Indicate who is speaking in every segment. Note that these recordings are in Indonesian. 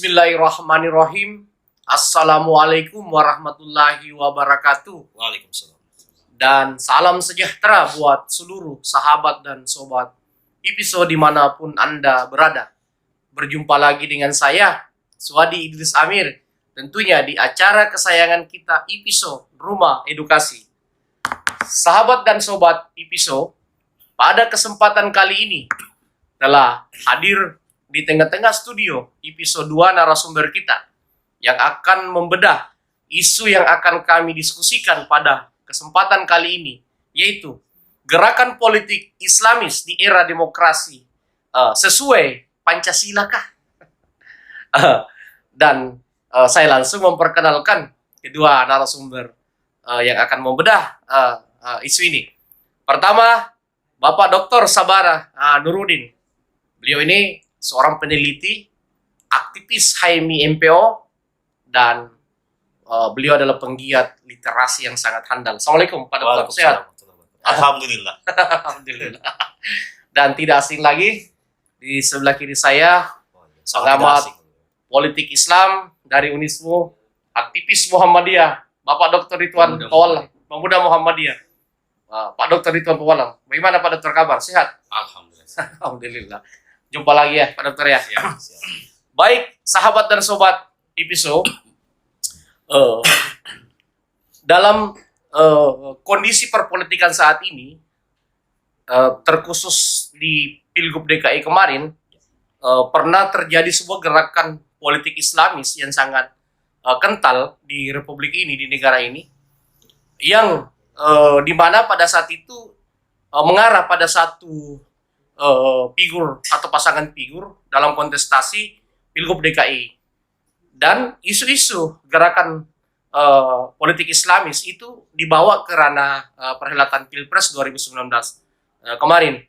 Speaker 1: Bismillahirrahmanirrahim. Assalamualaikum warahmatullahi wabarakatuh.
Speaker 2: Waalaikumsalam.
Speaker 1: Dan salam sejahtera buat seluruh sahabat dan sobat IPISO dimanapun Anda berada. Berjumpa lagi dengan saya, Suwadi Idris Amir. Tentunya di acara kesayangan kita IPISO, Rumah Edukasi. Sahabat dan sobat IPISO, pada kesempatan kali ini telah hadir di tengah-tengah studio IPISO 2 narasumber kita yang akan membedah isu yang akan kami diskusikan pada kesempatan kali ini, yaitu gerakan politik Islamis di era demokrasi sesuai Pancasila kah? Dan saya langsung memperkenalkan kedua narasumber yang akan membedah isu ini. Pertama, Bapak Dr. Sabara Nurudin. Beliau ini seorang peneliti, aktivis HMI MPO, dan beliau adalah penggiat literasi yang sangat handal. Assalamualaikum Pak Dokter, sehat?
Speaker 2: Alhamdulillah.
Speaker 1: Alhamdulillah. Dan tidak asing lagi, di sebelah kiri saya, pengamat politik Islam dari Unismu, aktivis Muhammadiyah, Bapak Dr. Ridwan Pawalang, pemuda Muhammadiyah. Pak Dr. Ridwan Pawalang, bagaimana Pak Dokter kabar? Sehat?
Speaker 2: Alhamdulillah.
Speaker 1: Alhamdulillah. Jumpa lagi ya Pak Dokter ya.
Speaker 2: Siap.
Speaker 1: Baik, sahabat dan sobat IPISO, dalam kondisi perpolitikan saat ini, terkhusus di Pilgub DKI kemarin, pernah terjadi sebuah gerakan politik Islamis yang sangat kental di Republik ini, di negara ini, yang di mana pada saat itu mengarah pada satu figur atau pasangan figur dalam kontestasi Pilgub DKI. Dan isu-isu gerakan politik Islamis itu dibawa ke ranah perhelatan Pilpres 2019 kemarin.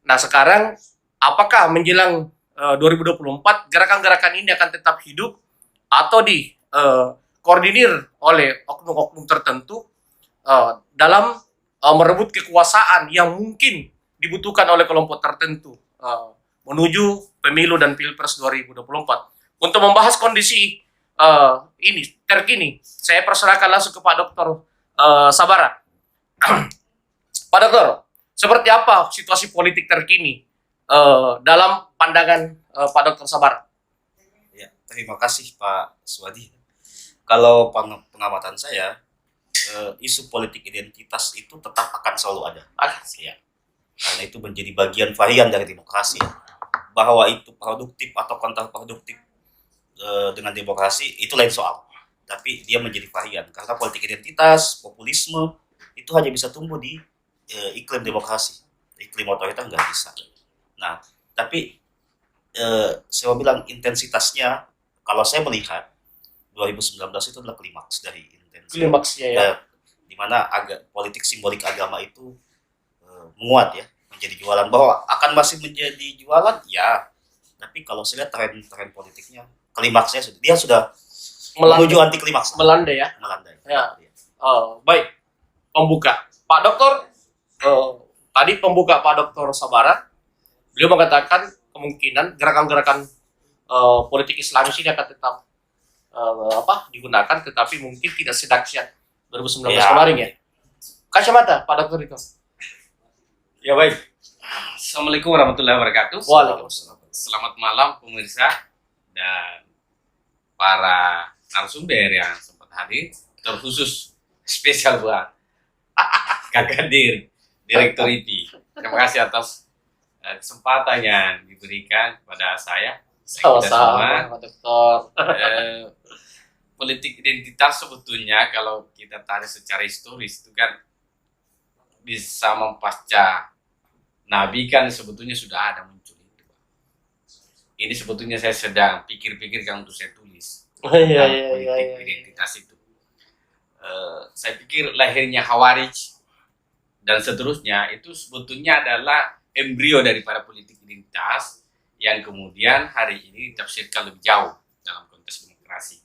Speaker 1: Nah, sekarang apakah menjelang 2024 gerakan-gerakan ini akan tetap hidup atau dikoordinir oleh oknum-oknum tertentu dalam merebut kekuasaan yang mungkin dibutuhkan oleh kelompok tertentu menuju pemilu dan Pilpres 2024. Untuk membahas kondisi ini terkini, saya persilahkan langsung ke Pak Dr. Sabara. Pak Dr., seperti apa situasi politik terkini dalam pandangan Pak Dr. Sabara?
Speaker 2: Ya, terima kasih Pak Suwadi. Kalau pengamatan saya, isu politik identitas itu tetap akan selalu ada. Ya. Karena itu menjadi bagian varian dari demokrasi. Bahwa itu produktif atau kontraproduktif dengan demokrasi itu lain soal. Tapi dia menjadi varian karena politik identitas, populisme itu hanya bisa tumbuh di iklim demokrasi. Iklim otoriter nggak bisa. Nah, tapi saya mau bilang intensitasnya, kalau saya melihat 2019 itu adalah klimaks dari intensitas.
Speaker 1: Klimaksnya ya.
Speaker 2: Di mana politik simbolik agama itu menguat ya, menjadi jualan. Bahwa akan masih menjadi jualan ya, tapi kalau saya lihat tren politiknya, klimaksnya dia sudah menuju anti klimaks,
Speaker 1: melandai ya. Ya. Baik, pembuka Pak Dokter, tadi pembuka Pak Dokter Sabara, beliau mengatakan kemungkinan gerakan-gerakan politik Islamis ini akan tetap digunakan, tetapi mungkin tidak sedahsyat 2019 kemarin ya. Kacamata Pak Dokter itu.
Speaker 3: Ya baik. Assalamualaikum warahmatullahi wabarakatuh.
Speaker 1: Waalaikumsalam.
Speaker 3: Selamat malam pemirsa dan para narasumber yang sempat hadir, terkhusus spesial buat Kakak Direktur IPI. Terima kasih atas kesempatan yang diberikan kepada saya.
Speaker 1: Sama-sama, Pak Dokter.
Speaker 3: Politik identitas sebetulnya kalau kita tarik secara historis itu kan bisa mempasca Nabi kan sebetulnya sudah ada muncul itu. Ini sebetulnya saya sedang pikir-pikirkan untuk saya tulis politik identitas itu. Saya pikir lahirnya Khawarij dan seterusnya itu sebetulnya adalah embrio daripada politik identitas yang kemudian hari ini ditafsirkan lebih jauh dalam konteks demokrasi.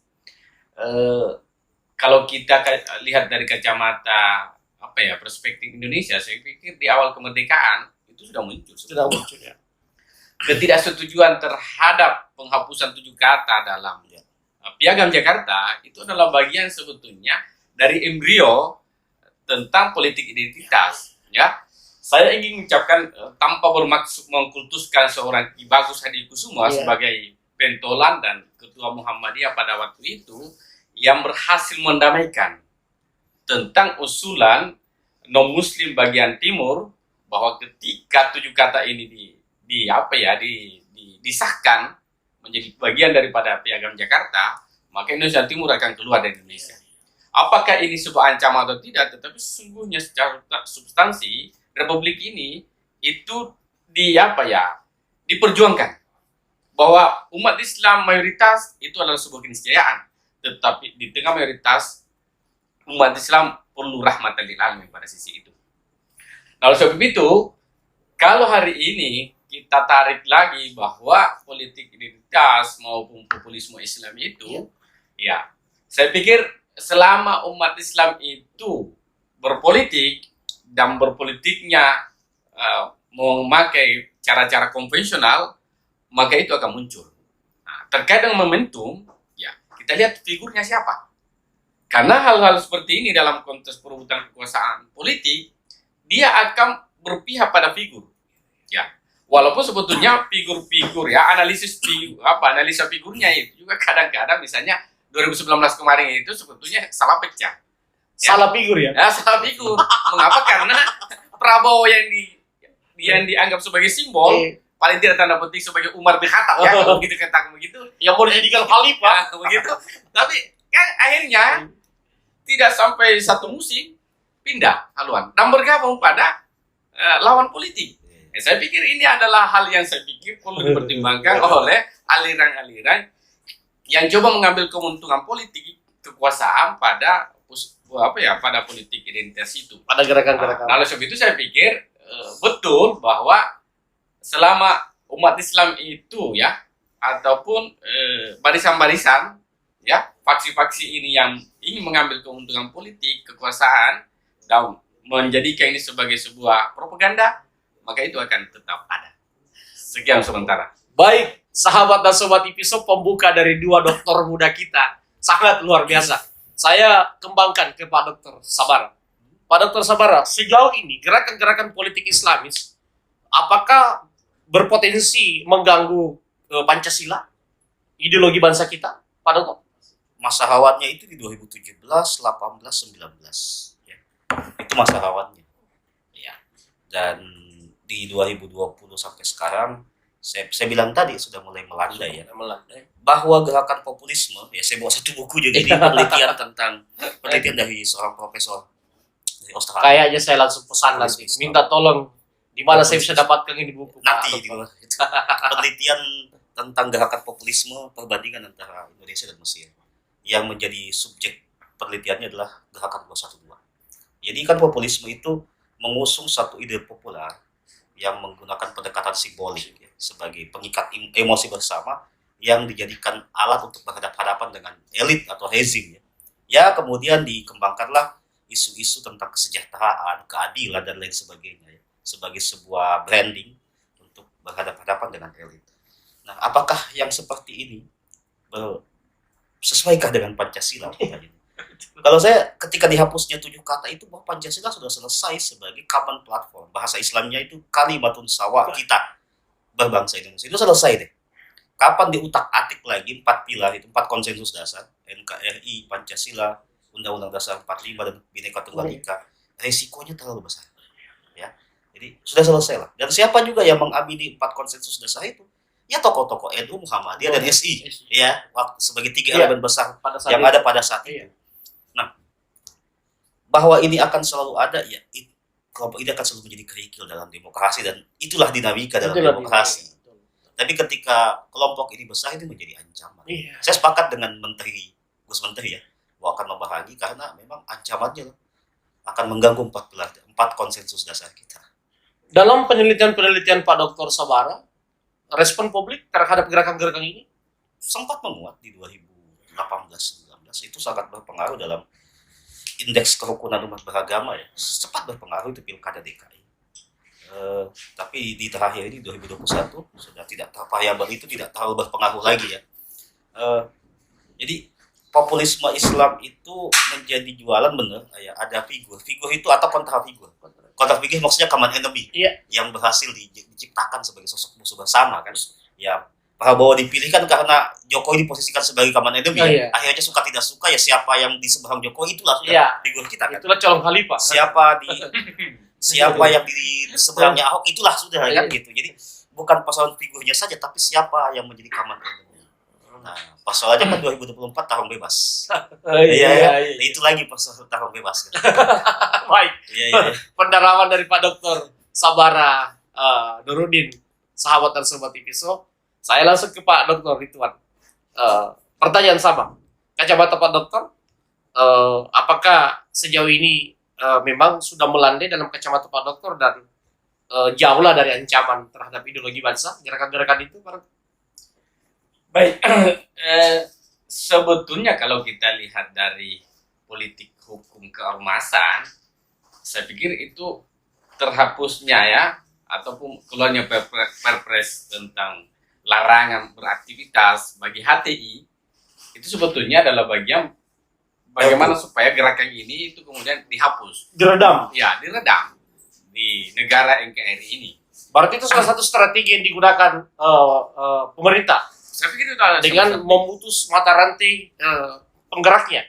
Speaker 3: Kalau kita lihat dari kacamata perspektif Indonesia, saya pikir di awal kemerdekaan itu sudah muncul.
Speaker 1: Sudah muncul ya.
Speaker 3: ketidaksetujuan terhadap penghapusan 7 kata dalam Piagam Jakarta itu adalah bagian sebetulnya dari embrio tentang politik identitas. Ya, saya ingin mengucapkan tanpa bermaksud mengkultuskan seorang Ki Bagus Hadikusuma sebagai pentolan dan ketua Muhammadiyah pada waktu itu yang berhasil mendamaikan tentang usulan non-Muslim bagian timur bahwa ketika 7 kata ini disahkan menjadi bagian daripada Piagam Jakarta, maka Indonesia Timur akan keluar dari Indonesia. Apakah ini sebuah ancaman atau tidak? Tetapi sesungguhnya secara substansi Republik ini itu diperjuangkan bahwa umat Islam mayoritas itu adalah sebuah keniscayaan, tetapi di tengah mayoritas umat Islam perlu rahmatan lil alamin pada sisi itu. Nah, oleh sebab itu, kalau hari ini kita tarik lagi bahwa politik identitas maupun populisme Islam itu, saya pikir selama umat Islam itu berpolitik dan berpolitiknya memakai cara-cara konvensional, maka itu akan muncul. Nah, terkait dengan momentum, kita lihat figurnya siapa. Karena hal-hal seperti ini dalam konteks perebutan kekuasaan politik, dia akan berpihak pada figur. Walaupun sebetulnya figur-figur analisa figurnya itu juga kadang-kadang misalnya 2019 kemarin itu sebetulnya salah pecah.
Speaker 1: Salah figur ya?
Speaker 3: Salah figur. Mengapa? Karena Prabowo yang dianggap sebagai simbol, paling tidak tanda petik sebagai Umar bin Khattab begitu katakan begitu.
Speaker 1: Yang mau dijadikan khalifah
Speaker 3: begitu. Tapi kan akhirnya tidak sampai satu musim pindah haluan dan bergabung pada lawan politik. Saya pikir ini adalah hal yang saya pikir perlu dipertimbangkan oleh aliran-aliran yang coba mengambil keuntungan politik kekuasaan pada politik identitas itu,
Speaker 1: pada gerakan-gerakan.
Speaker 3: Nah, oleh sebab itu saya pikir betul bahwa selama umat Islam itu ataupun barisan-barisan faksi-faksi ini yang ingin mengambil keuntungan politik kekuasaan dan menjadikan ini sebagai sebuah propaganda, maka itu akan tetap ada. Sekian sementara.
Speaker 1: Baik, sahabat dan sobat episode pembuka dari 2 dokter muda kita. Sangat luar biasa. Saya kembangkan ke Pak Dokter Sabara. Pak Dokter Sabara, sejauh ini gerakan-gerakan politik Islamis, apakah berpotensi mengganggu Pancasila? Ideologi bangsa kita, Pak Dokter?
Speaker 2: Masa rawannya itu di 2017, 18, 19. Itu masa rawannya. Dan di 2020 sampai sekarang, saya bilang tadi sudah mulai melandai bahwa gerakan populisme, saya bawa satu buku juga ini penelitian dari seorang profesor dari Australia.
Speaker 1: Kayaknya saya langsung pesan nanti, minta tolong di mana saya bisa dapatkan ini buku.
Speaker 2: Nanti penelitian tentang gerakan populisme perbandingan antara Indonesia dan Mesir yang menjadi subjek penelitiannya adalah gerakan 212. Jadi kan populisme itu mengusung satu ide populer yang menggunakan pendekatan simbolik sebagai pengikat emosi bersama yang dijadikan alat untuk berhadapan-hadapan dengan elit atau rezim. Kemudian dikembangkanlah isu-isu tentang kesejahteraan, keadilan dan lain sebagainya sebagai sebuah branding untuk berhadapan-hadapan dengan elit. Nah, apakah yang seperti ini sesuaikah dengan Pancasila? Kalau saya ketika dihapusnya 7 kata itu bahwa Pancasila sudah selesai sebagai common platform. Bahasa Islamnya itu kalimatun sawa, kita berbangsa Indonesia. Itu selesai deh. Kapan diutak-atik lagi 4 pilar itu, 4 konsensus dasar, NKRI, Pancasila, Undang-Undang Dasar 45 dan Bhinneka Tunggal Ika, resikonya terlalu besar. Jadi sudah selesai lah. Dan siapa juga yang mengamini 4 konsensus dasar itu? Tokoh-tokoh NU, Muhammadiyah dan SI. Sebagai 3 elemen besar yang ada pada saat itu. Nah, bahwa ini akan selalu ada, kelompok ini akan selalu menjadi kerikil dalam demokrasi dan itulah dinamika dalam demokrasi. Tapi ketika kelompok ini besar, ini menjadi ancaman. Saya sepakat dengan Gus Menteri bahwa akan membahagi karena memang ancamannya akan mengganggu 4 konsensus dasar kita.
Speaker 1: Dalam penelitian-penelitian Pak Dr. Sabara, respon publik terhadap gerakan-gerakan ini
Speaker 2: sempat menguat di 2018-19. Itu sangat berpengaruh dalam indeks kerukunan umat beragama, sempat berpengaruh itu pilkada DKI. Tapi di terakhir ini 2021 sudah tidak variabel itu tidak terlalu berpengaruh lagi ya. Jadi populisme Islam itu menjadi jualan bener ya, ada figur itu atau kontra figur maksudnya common enemy yang berhasil diciptakan sebagai sosok musuh bersama kan ya. Prabowo dipilih kan karena Jokowi diposisikan sebagai common enemy akhirnya suka tidak suka ya siapa yang di seberang Jokowi itulah sudah figur kita kan,
Speaker 1: itulah calon khalifah.
Speaker 2: Siapa yang di seberangnya Ahok itulah sudah kan gitu. Jadi bukan persoalan figurnya saja tapi siapa yang menjadi common enemy. Nah, persoalannya kan 2024 tahun bebas. Itu lagi persoalan tahun bebas.
Speaker 1: Baik. Pendalaman dari Pak Dr. Sabara Nurudin, sahabat dan sobat Tipiso. Saya langsung ke Pak Dr. Ridwan. Pertanyaan sama. Kacamata Pak Dr. Apakah sejauh ini memang sudah melandai dalam kacamata Pak Dr. dan jauhlah dari ancaman terhadap ideologi bangsa gerakan-gerakan itu, Pak?
Speaker 3: Baik, sebetulnya kalau kita lihat dari politik hukum keormasan, saya pikir itu terhapusnya ya, ataupun keluarnya perpres tentang larangan beraktivitas bagi HTI, itu sebetulnya adalah bagian bagaimana supaya gerakan ini itu kemudian dihapus.
Speaker 1: Diredam?
Speaker 3: Ya, diredam di negara NKRI ini.
Speaker 1: Berarti itu salah satu strategi yang digunakan pemerintah.
Speaker 3: Saya pikir itu ada
Speaker 1: dengan memutus mata rantai penggeraknya.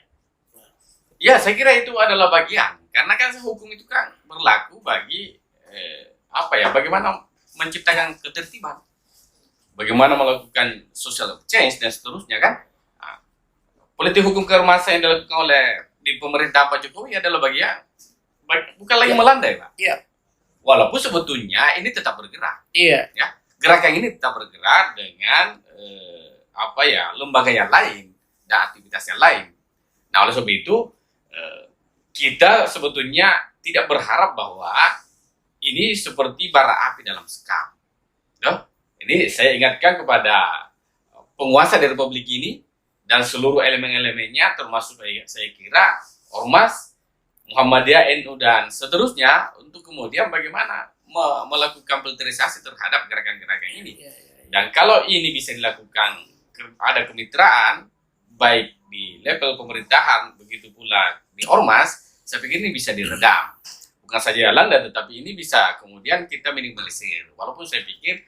Speaker 3: Ya, saya kira itu adalah bagian. Karena kan hukum itu kan berlaku bagi bagaimana menciptakan ketertiban, bagaimana melakukan social change dan seterusnya kan. Nah, politik hukum keormasan yang dilakukan oleh di pemerintah Pak Jokowi adalah bagian, bukan lagi melandai, Pak.
Speaker 1: Iya.
Speaker 3: Walaupun sebetulnya ini tetap bergerak.
Speaker 1: Iya.
Speaker 3: Ya, gerakan ini tetap bergerak dengan lembaga yang lain dan aktivitas yang lain. Nah, oleh sebab itu kita sebetulnya tidak berharap bahwa ini seperti bara api dalam sekam. Ini saya ingatkan kepada penguasa di Republik ini dan seluruh elemen-elemennya, termasuk saya kira Ormas, Muhammadiyah, NU dan seterusnya, untuk kemudian bagaimana melakukan filterisasi terhadap gerakan-gerakan ini. Dan kalau ini bisa dilakukan, ada kemitraan baik di level pemerintahan, begitu pula di Ormas, saya pikir ini bisa diredam. Bukan saja landa, tetapi ini bisa kemudian kita minimalisir. Walaupun saya pikir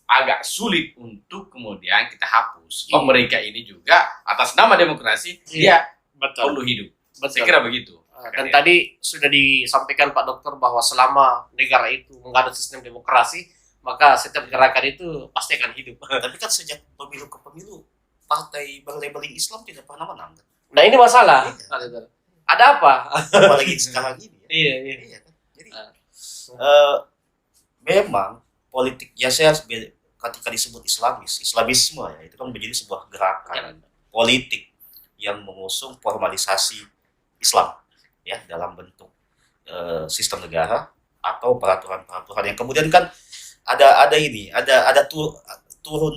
Speaker 3: agak sulit untuk kemudian kita hapus. Mereka ini juga atas nama demokrasi, dia perlu hidup. Saya kira begitu.
Speaker 1: Dan tadi sudah disampaikan Pak Dokter bahwa selama negara itu mengadopsi sistem demokrasi, maka setiap gerakan itu pasti akan hidup.
Speaker 2: Tapi kan sejak pemilu ke pemilu, partai berlabeling Islam tidak pernah menang.
Speaker 1: Nah, ini masalah. Ada apa?
Speaker 2: Apalagi sekarang ini.
Speaker 1: Iya kan?
Speaker 2: Jadi memang politik ya, saya ketika disebut Islamisme ya, itu kan menjadi sebuah gerakan politik yang mengusung formalisasi Islam ya dalam bentuk sistem negara atau peraturan-peraturan yang kemudian kan ada turun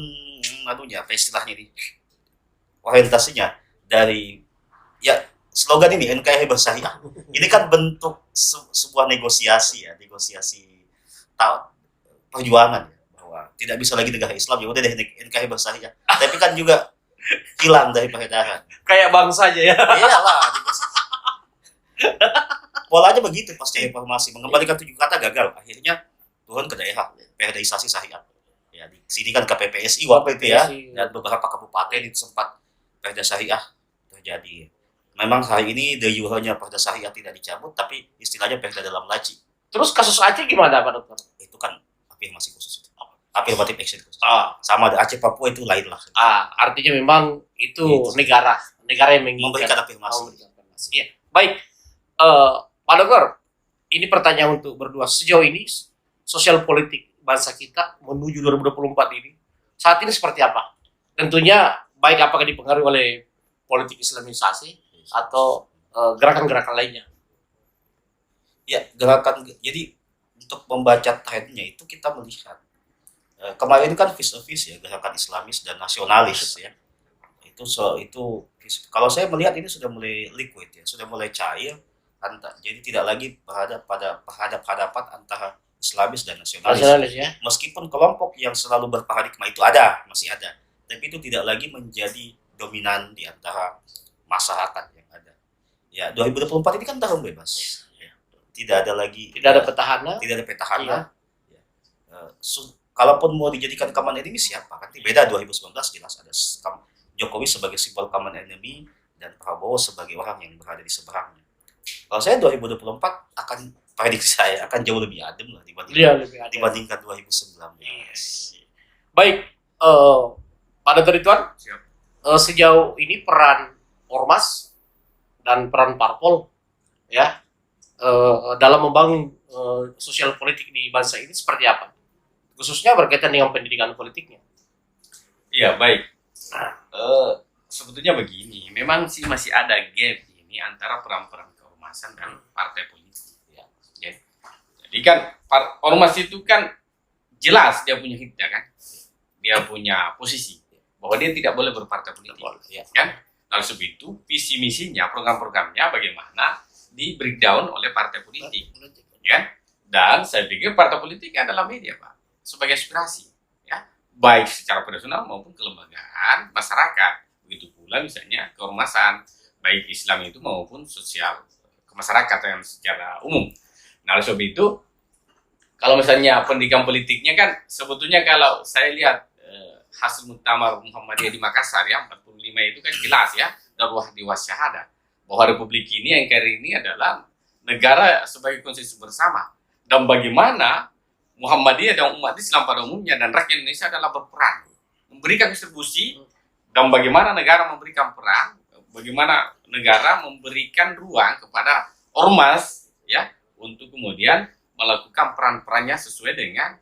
Speaker 2: istilahnya ini, orientasinya dari ya slogan ini NKRI bersyariah. Ini kan bentuk sebuah negosiasi perjuangan ya, bahwa tidak bisa lagi negara Islam, ya udah deh NKRI bersyariah. Tapi kan juga hilang dari peredaran.
Speaker 1: Kayak bangsa aja ya.
Speaker 2: Iyalah, polanya begitu pasca reformasi, mengembalikan 7 kata gagal, akhirnya turun ke daerah, perdaisasi syariat. Ya, di sini kan KPPSI waktu itu ya, dan beberapa kabupaten itu sempat perda syariah terjadi. Memang hari ini de jure-nya perda syariah tidak dicabut, tapi istilahnya perda dalam laci.
Speaker 1: Terus kasus Aceh gimana, Pak Dokter?
Speaker 2: Itu kan afirmasi khusus itu. Affirmative action khusus. Sama ada Aceh Papua itu lain lah.
Speaker 1: Artinya memang itu negara yang menginginkan
Speaker 2: memberikan afirmasi.
Speaker 1: Iya. Baik. Pak Dokter, ini pertanyaan untuk berdua. Sejauh ini sosial politik bangsa kita menuju 2024 ini saat ini seperti apa? Tentunya baik apakah dipengaruhi oleh politik islamisasi atau gerakan-gerakan lainnya?
Speaker 2: Ya, jadi untuk membaca trennya itu kita melihat kemarin kan vis-a-vis ya gerakan Islamis dan nasionalis ya. Itu kalau saya melihat ini sudah mulai liquid ya, sudah mulai cair. Jadi tidak lagi berhadapan antara Islamis dan nasionalis.
Speaker 1: Nasionalis ya.
Speaker 2: Meskipun kelompok yang selalu berparadigma itu ada, masih ada, tapi itu tidak lagi menjadi dominan di antara masyarakat yang ada. Ya, 2024 ini kan tahun bebas. Ya. Tidak ada lagi,
Speaker 1: Tidak ada petahana.
Speaker 2: tidak ada petahana.
Speaker 1: Iya.
Speaker 2: Ya. Kalaupun mau dijadikan common enemy siapa? Kan beda 2019 jelas ada Jokowi sebagai simbol common enemy dan Prabowo sebagai orang yang berada di seberangnya. Kalau saya 2024 akan prediksi saya akan jauh lebih adem lah dibandingkan 2019.
Speaker 1: Baik, Pak Dr. Ridwan, sejauh ini peran ormas dan peran parpol ya dalam membangun sosial politik di bangsa ini seperti apa? Khususnya berkaitan dengan pendidikan politiknya.
Speaker 3: Iya, baik. Sebetulnya begini, memang sih masih ada gap ini antara peran-peran keormasan dan partai politik. Ya. Jadi kan ormas itu kan jelas dia punya hiddah kan, dia punya posisi bahwa dia tidak boleh berpartai politik, kan? Lalu sebab itu visi misinya, program-programnya bagaimana di breakdown oleh partai politik, ya. Dan saya pikir partai politik adalah media, Pak, sebagai aspirasi, ya, baik secara personal maupun kelembagaan masyarakat. Begitu pula misalnya keormasan, baik Islam itu maupun sosial kemasyarakatan secara umum. Nah, oleh sebab itu, kalau misalnya pendidikan politiknya kan sebetulnya kalau saya lihat hasil muktamar Muhammadiyah di Makassar ya 45 itu kan jelas ya daruah dewas syahadah bahwa Republik ini yang kali ini adalah negara sebagai konsensus bersama, dan bagaimana Muhammadiyah dan umat Islam pada umumnya dan rakyat Indonesia adalah berperan memberikan kontribusi, dan bagaimana negara memberikan peran, bagaimana negara memberikan ruang kepada ormas ya untuk kemudian melakukan peran-perannya sesuai dengan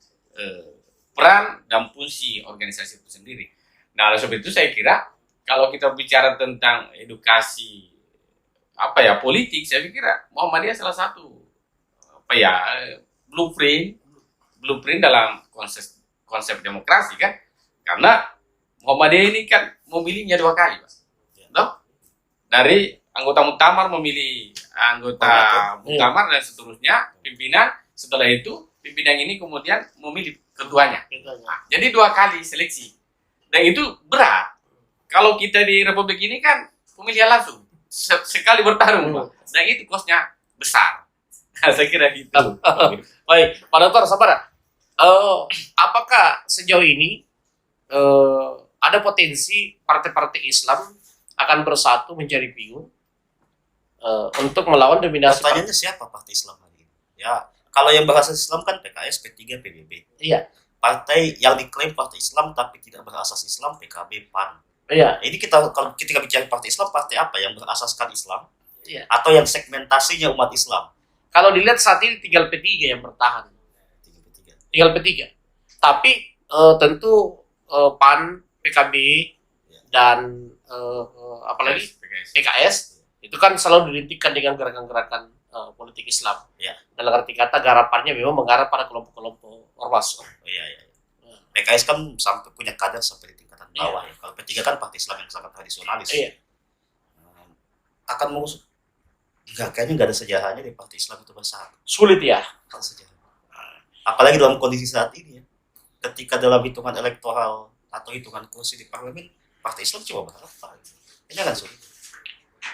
Speaker 3: peran dan fungsi organisasi itu sendiri. Nah, oleh sebab itu saya kira kalau kita bicara tentang edukasi politik, saya pikir Muhammadiyah salah satu blueprint dalam konsep demokrasi kan, karena Muhammadiyah ini kan memilihnya 2 kali, Pak. Dari anggota muktamar memilih anggota muktamar dan seterusnya pimpinan, setelah itu pimpinan ini kemudian memilih ketuanya. Nah, jadi 2 kali seleksi, dan itu berat. Kalau kita di Republik ini kan pemilihan langsung sekali bertarung, Pak, dan itu kosnya besar. Saya kira gitu.
Speaker 1: Baik, Pak Dokter, sabar. Apakah sejauh ini ada potensi partai-partai Islam akan bersatu menjadi pion untuk melawan dominasi?
Speaker 2: Pertanyaannya siapa partai Islam hari ini? Ya, kalau yang berasas Islam kan PKS, P3, PBB.
Speaker 1: Iya.
Speaker 2: Partai yang diklaim partai Islam tapi tidak berasas Islam, PKB, PAN.
Speaker 1: Iya.
Speaker 2: Jadi kalau kita bicara partai Islam, partai apa yang berasaskan Islam?
Speaker 1: Iya.
Speaker 2: Atau yang segmentasinya umat Islam?
Speaker 1: Kalau dilihat saat ini tinggal P3 yang bertahan. Tinggal P3. Tapi tentu PAN, PKB, dan apalagi PKS itu kan selalu dirintikan dengan gerakan-gerakan politik Islam.
Speaker 2: Ya.
Speaker 1: Dalam arti kata garapannya memang mengarah pada kelompok-kelompok ormas.
Speaker 2: Iya. PKS kan sampai punya kader sampai di tingkatan bawah. Ya. Kalau P3 kan partai Islam yang sangat tradisionalis.
Speaker 1: Iya.
Speaker 2: Akan mengusung. Kayaknya nggak ada sejarahnya di partai Islam itu besar.
Speaker 1: Sulit ya.
Speaker 2: Apalagi dalam kondisi saat ini ya. Ketika dalam hitungan elektoral atau hitungan kursi di parlemen, partai Islam coba berapa? Ini kan sulit.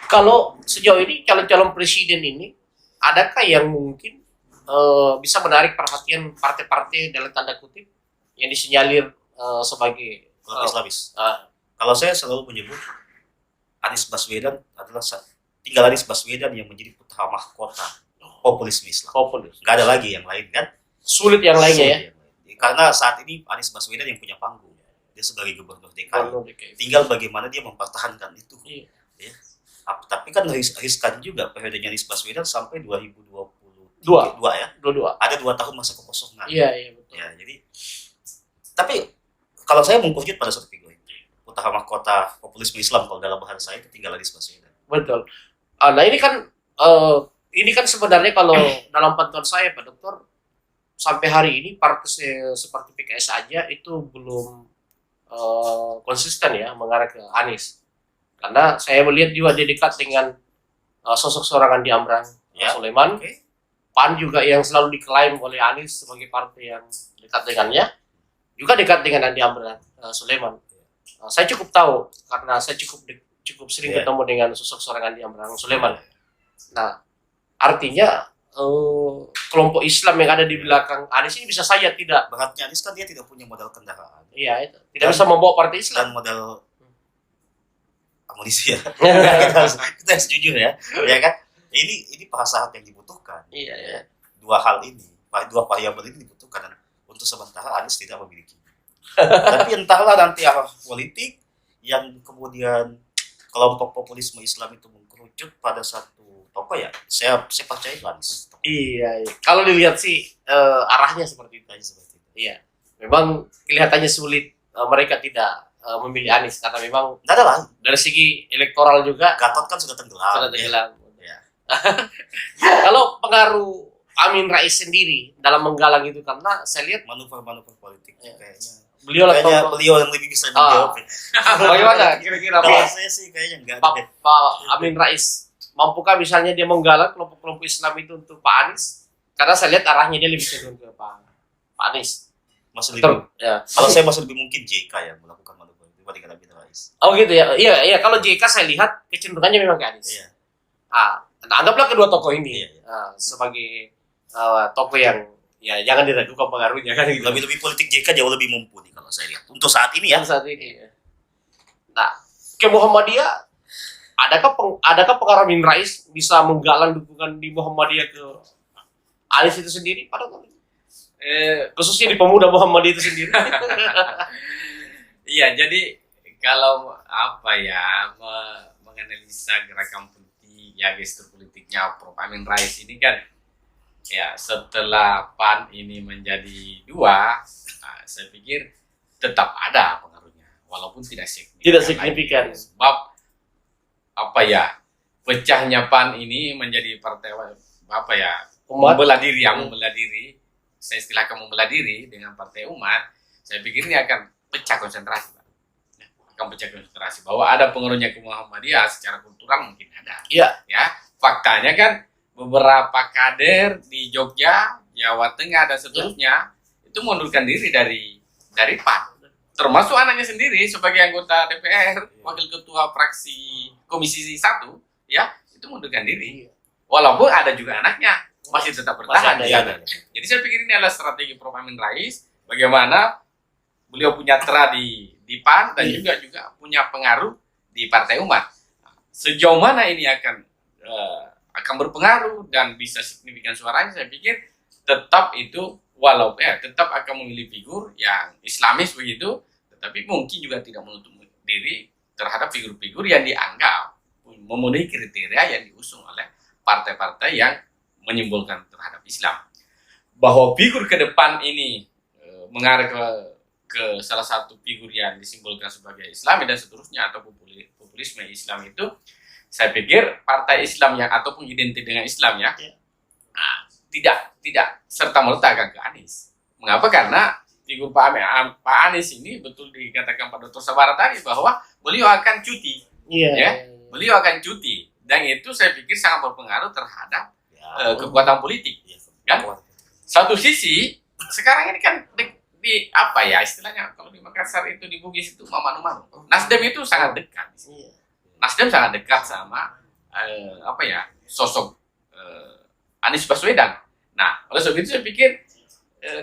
Speaker 1: Kalau sejauh ini calon-calon presiden ini, adakah yang mungkin bisa menarik perhatian partai-partai dalam tanda kutip yang disinyalir sebagai
Speaker 2: kelompok Islamis? Kalau saya selalu menyebut Anies Baswedan adalah tinggal Anies Baswedan yang menjadi putra mahkota populisme Islam. Nggak ada lagi yang lain kan?
Speaker 1: Sulit yang lainnya ya.
Speaker 2: Karena saat ini Anies Baswedan yang punya panggung. Dia sebagai gubernur DKI. Tinggal bagaimana dia mempertahankan itu. Iya. Ya. Tapi kan riskan juga periodenya Anies Baswedan sampai 2022 ya. 22. Ada 2 tahun masa kekosongan.
Speaker 1: Iya betul.
Speaker 2: Ya, jadi tapi kalau saya mengkujut pada satu figur itu, putra mahkota populisme Islam kalau dalam bahasa saya itu tinggal Anies Baswedan.
Speaker 1: Betul. Nah ini kan sebenarnya kalau dalam pantauan saya, Pak Dokter, sampai hari ini partai seperti PKS saja itu belum konsisten ya mengarah ke Anies. Karena saya melihat juga dia dekat dengan sosok seorang Andi Amran Sulaiman. PAN juga yang selalu diklaim oleh Anies sebagai partai yang dekat dengannya, juga dekat dengan Andi Amran Sulaiman. Saya cukup tahu karena saya cukup sering ketemu dengan sosok seorang Andi Amran Sulaiman. Nah, artinya kelompok Islam yang ada di belakang Anies ini bisa saja tidak.
Speaker 2: Beratnya Anies kan dia tidak punya modal kendaraan.
Speaker 1: Iya, itu. Tidak bisa membawa partai Islam.
Speaker 2: Dan modal amunisi ya. kita harus jujur ya kan? Ini prasarat yang dibutuhkan.
Speaker 1: Iya, iya.
Speaker 2: Dua variabel ini dibutuhkan, dan untuk sementara Anies tidak memiliki. Tapi entahlah nanti arah politik yang kemudian kelompok populisme Islam itu mengkerucut pada satu tokoh, ya saya percaya itu Anies.
Speaker 1: Iya. Kalau dilihat sih arahnya seperti itu. Iya. Memang kelihatannya sulit mereka tidak memilih Anies karena memang
Speaker 2: Nggak ada lain.
Speaker 1: dari segi elektoral juga
Speaker 2: Gatot kan sudah tenggelam. Ya.
Speaker 1: Kalau pengaruh Amin Rais sendiri dalam menggalang itu, karena saya lihat
Speaker 2: Manuver-manuver politik kayaknya
Speaker 1: beliau
Speaker 2: beliau yang lebih bisa menjawab.
Speaker 1: Bagaimana kira-kira
Speaker 2: Kalau
Speaker 1: Pak
Speaker 2: saya sih kayaknya enggak ada.
Speaker 1: Amin Rais mampukah misalnya dia menggalang kelompok-kelompok Islam itu untuk Pak Anies? Karena saya lihat arahnya dia lebih cenderung ke Pak Anies.
Speaker 2: Masih lebih. Kalau saya masih lebih mungkin JK yang melakukan manuver dibandingkan Amin Rais.
Speaker 1: Oh gitu ya. Iya, kalau JK saya lihat kecenderungannya memang ke Anies.
Speaker 2: Iya.
Speaker 1: Nah, anggaplah kedua tokoh ini
Speaker 2: Iya.
Speaker 1: sebagai tokoh yang ya jangan diragukan pengaruhnya kan gitu.
Speaker 2: Lebih politik JK jauh lebih mumpuni kalau saya lihat untuk saat ini ya.
Speaker 1: Saat ini. Nah, ke Muhammadiyah adakah pengaruh Amin Rais bisa menggalang dukungan di Muhammadiyah ke Anies itu sendiri? Khususnya di pemuda Muhammadiyah itu sendiri.
Speaker 3: Iya, jadi kalau menganalisa gerakan politik ya gestur politiknya Prof. Amin Rais ini kan ya setelah PAN ini menjadi dua, saya pikir tetap ada pengaruhnya walaupun tidak signifikan.
Speaker 1: Tidak signifikan.
Speaker 3: Sebab pecahnya PAN ini menjadi partai membelah diri, saya istilahkan membelah diri dengan partai umat. Saya pikir ini akan pecah konsentrasi, Pak. Akan pecah konsentrasi bahwa ada pengaruhnya ke Muhammadiyah secara kultural mungkin ada.
Speaker 1: Iya.
Speaker 3: Ya, faktanya kan beberapa kader di Jogja, Jawa Tengah dan seterusnya itu mundurkan diri dari PAN. Termasuk anaknya sendiri sebagai anggota DPR, wakil ketua fraksi Komisi 1, ya, itu mundurkan diri. Walaupun ada juga anaknya masih tetap bertahan. Jadi saya pikir ini adalah strategi Prof. Amin Rais, bagaimana beliau punya terah di PAN dan juga punya pengaruh di Partai Umat. Sejauh mana ini akan berpengaruh dan bisa signifikan suaranya, saya pikir tetap itu tetap akan memilih figur yang Islamis begitu, tetapi mungkin juga tidak menutup diri terhadap figur-figur yang dianggap memenuhi kriteria yang diusung oleh partai-partai yang menyimbolkan terhadap Islam. Bahwa figur ke depan ini mengarah ke salah satu figur yang disimbolkan sebagai Islam dan seterusnya, atau populisme Islam itu, saya pikir partai Islam yang ataupun identik dengan Islam tidak serta-merta akan ke Anies. Mengapa? Karena figur Pak Anies ini betul dikatakan Pak Dr. Sabara tadi bahwa beliau akan cuti. Beliau akan cuti, dan itu saya pikir sangat berpengaruh terhadap kekuatan politik. Kan? Satu sisi sekarang ini kan istilahnya kalau di Makassar itu di Bugis itu mama-mama. Nasdem itu sangat dekat. Nasdem sangat dekat sama sosok Anies Baswedan. Nah, oleh sebab itu saya pikir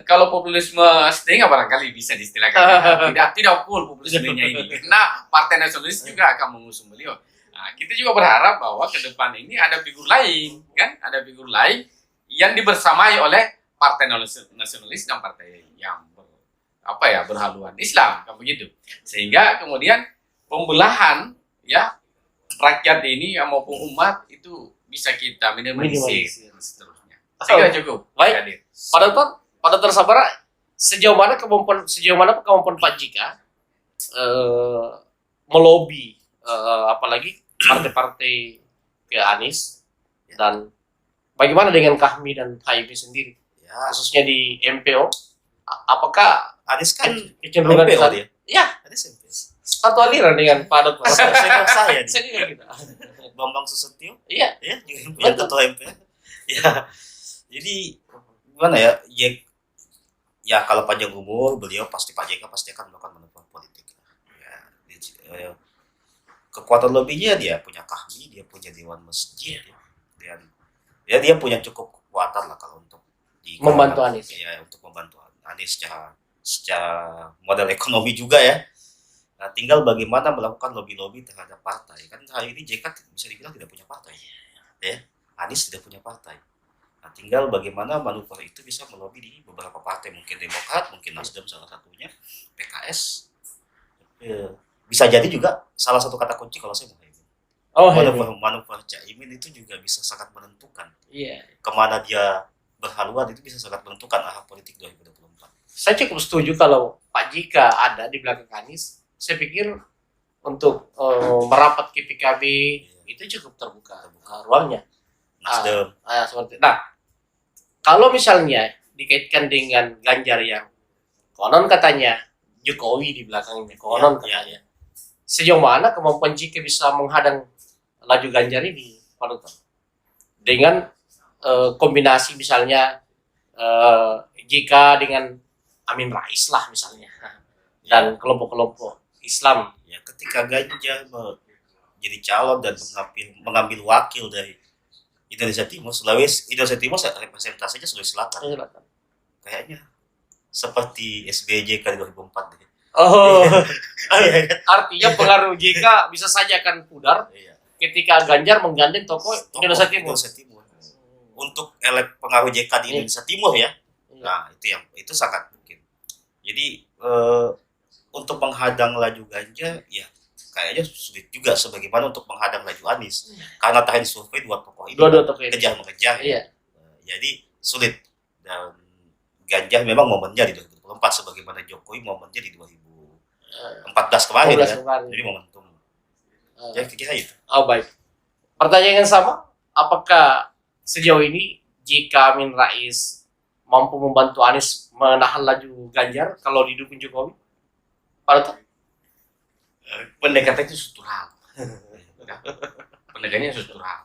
Speaker 3: kalau populisme setengah barangkali bisa diistilahkan tidak full populismenya ini, karena Partai Nasionalis juga akan mengusung beliau. Nah, kita juga berharap bahwa ke depan ini ada figur lain, kan? Ada figur lain yang dibersamai oleh Partai Nasionalis dan partai yang berhaluan Islam, kan begitu. Sehingga kemudian pembelahan rakyat ini maupun umat itu bisa kita minimalisir seterusnya. Saya kira cukup.
Speaker 1: Baik. Pada Sabara, sejauh mana kemampuan Pak JK melobi apalagi partai-partai ke Anies, dan bagaimana dengan Kahmi dan HIP sendiri, khususnya di MPO? Apakah
Speaker 2: Anies kan
Speaker 1: kecenderungan
Speaker 2: MPO dia?
Speaker 1: Ya,
Speaker 2: Anies MPO.
Speaker 1: satu aliran dengan Pak Dr.
Speaker 2: Saya
Speaker 1: juga gitu.
Speaker 2: Bambang Susatyo.
Speaker 1: Iya.
Speaker 2: Yang ketua MPO. Ya. Jadi gimana ya? Ya kalau panjang umur beliau pasti Pak JK pasti akan melakukan manuver politik. Ya, kekuatan lobbynya dia punya KAHMI, dia punya Dewan Masjid, dan ya dia punya cukup kekuatan lah kalau untuk
Speaker 1: Membantu Anies.
Speaker 2: Ya, untuk membantu Anies secara modal ekonomi juga ya. Nah, tinggal bagaimana melakukan lobby-lobby terhadap partai. Kan hari ini JK bisa dibilang tidak punya partai. Ya, Anies tidak punya partai. Nah, tinggal bagaimana manuver itu bisa melobi di beberapa partai, mungkin Demokrat, mungkin Nasdem salah satunya, PKS. Bisa jadi juga salah satu kata kunci kalau saya Mohaimin.
Speaker 1: Oh,
Speaker 2: manuver Caimin itu juga bisa sangat menentukan.
Speaker 1: Iya.
Speaker 2: Kemana dia berhaluan itu bisa sangat menentukan arah politik 2024.
Speaker 1: Saya cukup setuju kalau Pak JK ada di belakang Anies. Saya pikir untuk merapat ke PKB itu cukup terbuka ruangnya.
Speaker 2: Nasdem.
Speaker 1: Nah, kalau misalnya dikaitkan dengan Ganjar yang konon katanya Jokowi di belakangnya, konon katanya. Sejauh mana kemampuan JK bisa menghadang laju Ganjar ini, Pak Dokter? Dengan kombinasi misalnya JK dengan Amin Rais lah misalnya, dan kelompok-kelompok Islam.
Speaker 2: Ya, ketika Ganjar jadi calon dan mengambil wakil dari Indonesia Timur, Indonesia Timur representasinya Sulawesi Selatan. Kayaknya seperti SBY JK 2004 deh.
Speaker 1: Oh, artinya pengaruh JK bisa saja akan pudar ketika Ganjar menggandeng tokoh Indonesia Timur.
Speaker 2: Untuk pengaruh JK di Indonesia Timur ya. Nah, itu sangat mungkin. Jadi untuk menghadang laju Ganjar ya kayaknya sulit juga sebagaimana untuk menghadang laju Anies. Karena tadi survei dua tokoh ini kejar-mengejar.
Speaker 1: Iya.
Speaker 2: Jadi sulit. Dan Ganjar memang momennya di 2024 sebagaimana Jokowi momennya di 2014 kemarin kan. Jadi momentum. Ya kira itu.
Speaker 1: Oh, baik. Pertanyaan yang sama, apakah sejauh ini jika Amin Rais mampu membantu Anies menahan laju Ganjar kalau didukung Jokowi? Pak
Speaker 3: pendekatan itu struktural. Pendekatannya struktural.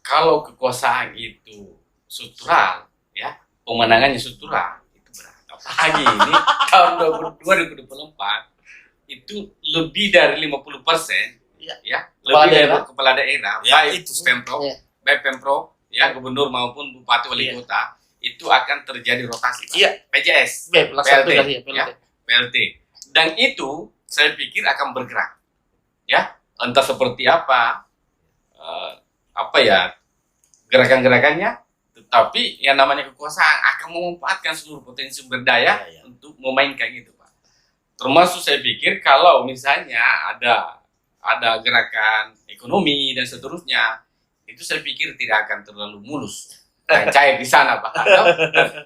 Speaker 3: Kalau kekuasaan itu struktural, ya pemenangannya struktural, itu berat. Apalagi ini tahun 2024 itu lebih dari 50%, ya lebih dari kepala daerah, baik itu Pemprov, ya gubernur maupun bupati wali kota, itu akan terjadi rotasi. PJS, PLT. Dan itu saya pikir akan bergerak, ya entah seperti apa gerakan-gerakannya, tetapi yang namanya kekuasaan akan memanfaatkan seluruh potensi sumber daya untuk memainkan itu, Pak. Termasuk saya pikir kalau misalnya ada gerakan ekonomi dan seterusnya, itu saya pikir tidak akan terlalu mulus dan cair di sana, Pak.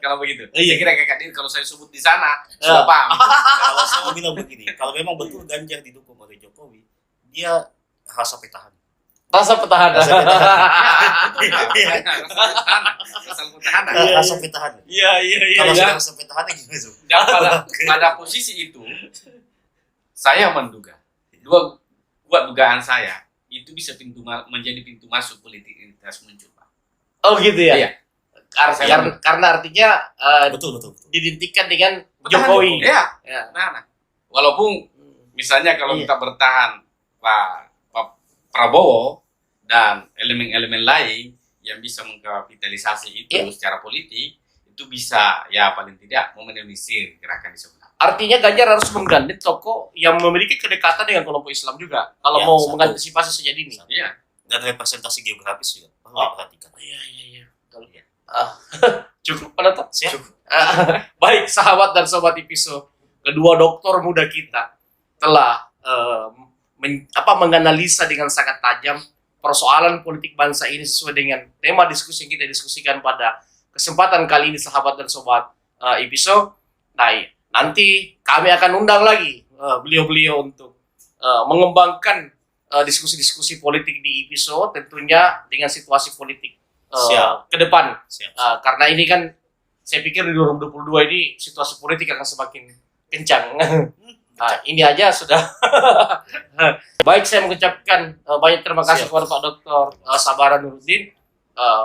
Speaker 3: Kalau begitu, saya kira Kak Dir kalau saya sebut di sana sudah paham.
Speaker 2: Kalau saya mau bilang begini, kalau memang betul Ganjar didukung oleh Jokowi, dia rasa petahana.
Speaker 1: Rasa petahana.
Speaker 2: Rasa petahana.
Speaker 1: Iya.
Speaker 2: Kalau sudah rasa petahana gimana?
Speaker 3: Dan pada posisi itu, saya menduga, kuat dugaan saya, itu bisa menjadi pintu masuk politik identitas muncul, Pak.
Speaker 1: Oh gitu ya?
Speaker 3: Iya.
Speaker 1: Karena artinya
Speaker 2: betul.
Speaker 1: didintikan dengan Jokowi.
Speaker 3: Iya. Nah. Walaupun misalnya kalau kita bertahan Pak Prabowo dan elemen-elemen lain yang bisa mengkapitalisasi itu secara politik, itu bisa ya paling tidak meminimalisir gerakan di sebelah.
Speaker 1: Artinya Ganjar harus menggandeng tokoh yang memiliki kedekatan dengan kelompok Islam juga kalau mau mengantisipasi sejak dini.
Speaker 3: Iya.
Speaker 2: Dan representasi geografis juga perlu diperhatikan.
Speaker 1: Iya. Betul. Cukup penonton. Baik sahabat dan sobat Episo, kedua doktor muda kita telah menganalisa dengan sangat tajam persoalan politik bangsa ini sesuai dengan tema diskusi yang kita diskusikan pada kesempatan kali ini, sahabat dan sobat Episo. Nah, nanti kami akan undang lagi beliau-beliau untuk mengembangkan diskusi-diskusi politik di Episo, tentunya dengan situasi politik ke depan. Karena ini kan saya pikir di 2022 ini situasi politik akan semakin kencang. Nah, ini aja sudah. Baik, saya mengucapkan banyak terima kasih kepada Pak Dr. Sabara Nuruddin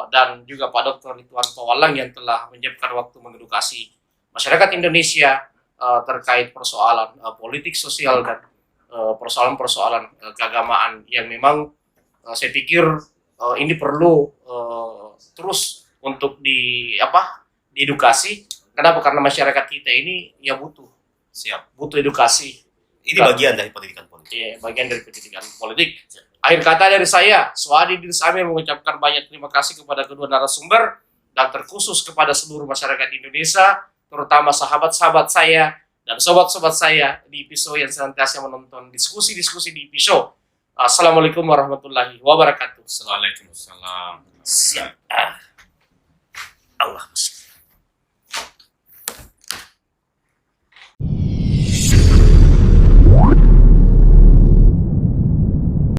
Speaker 1: dan juga Pak Dr. Ridwan Pawalang yang telah menyiapkan waktu mengedukasi masyarakat Indonesia terkait persoalan politik sosial dan persoalan-persoalan keagamaan yang memang saya pikir ini perlu terus untuk diedukasi. Kenapa? Karena masyarakat kita ini ya butuh edukasi.
Speaker 2: Ini bagian dari pendidikan politik.
Speaker 1: Iya, bagian dari pendidikan politik. Akhir kata dari saya, Suhadi Idris Amir mengucapkan banyak terima kasih kepada kedua narasumber dan terkhusus kepada seluruh masyarakat Indonesia, terutama sahabat-sahabat saya dan sobat-sobat saya di IPSO yang senantiasa menonton diskusi-diskusi di IPSO. Assalamualaikum warahmatullahi wabarakatuh.
Speaker 3: Waalaikumsalam.
Speaker 2: Siap. Allah.